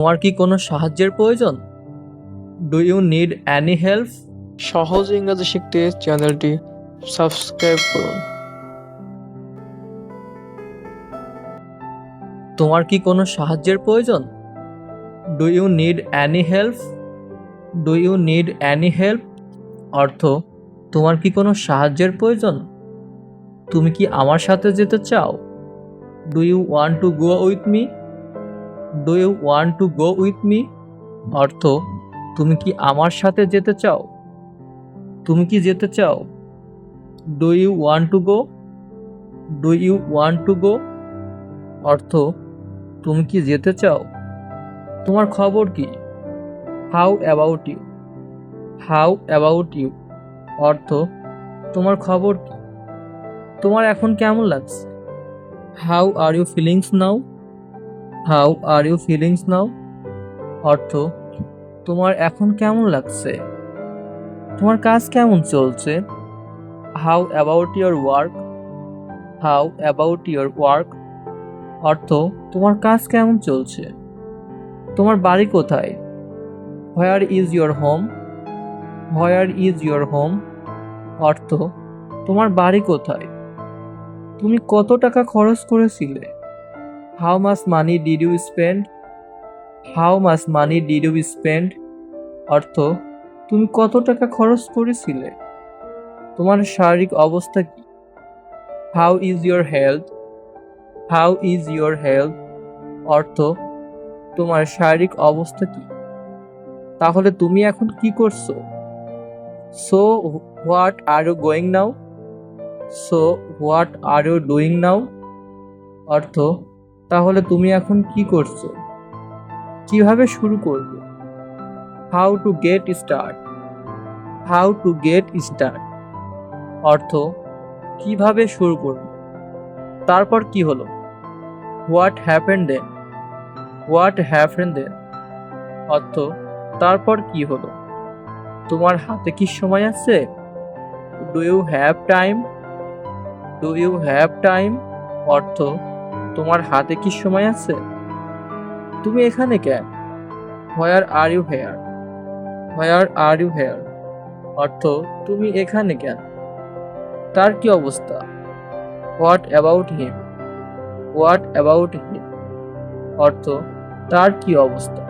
তোমার কি কোনো সাহায্যের প্রয়োজন? Do you need any help? সহজ ইংরেজি শিখতে চ্যানেলটি সাবস্ক্রাইব করুন। তোমার কি কোনো সাহায্যের প্রয়োজন? Do you need any help? Do you need any help অর্থ তোমার কি কোনো সাহায্যের প্রয়োজন? তুমি কি আমার সাথে যেতে চাও? Do you want to go with me? Do you want to go with me অর্থ তুমি কি আমার সাথে যেতে চাও? তুমি কি যেতে চাও? Do you want to go? Do you want to go অর্থ তুমি কি যেতে চাও? তোমার খবর কি? How about you? How about you অর্থ তোমার খবর কি? তোমার এখন কেমন লাগছে? How are you feelings now? How are you feelings now অর্থ তোমার এখন কেমন লাগছে? তোমার কাজ কেমন চলছে? How about your work? How about your work অর্থ তোমার কাজ কেমন চলছে? তোমার বাড়ি কোথায়? Where is your home? Where is your home অর্থ তোমার বাড়ি কোথায়? তুমি কত টাকা খরচ করেছিলে? How much money did you spend? How much money did you spend অর্থ তুমি কত টাকা খরচ করেছিলে? তোমার শারীরিক অবস্থা কি? How is your health? How is your health অর্থ তোমার শারীরিক অবস্থা কি? তাহলে তুমি এখন কি করছো? So what are you going now? So what are you doing now অর্থ তাহলে তুমি এখন কি করছো? কিভাবে শুরু করবে? How to get start? How to get start অর্থ কিভাবে শুরু করবে? তারপর কি হলো? What happened then? What happened then অর্থ তারপর কি হলো? তোমার হাতে কি সময় আছে? Do you have time? Do you have time অর্থ তোমার হাতে কি সময় আছে? তুমি এখানে কেন? Where are you here? Where are you here অর্থ তুমি এখানে কেন? তার কি অবস্থা? What about him? What about him অর্থ তার কি অবস্থা?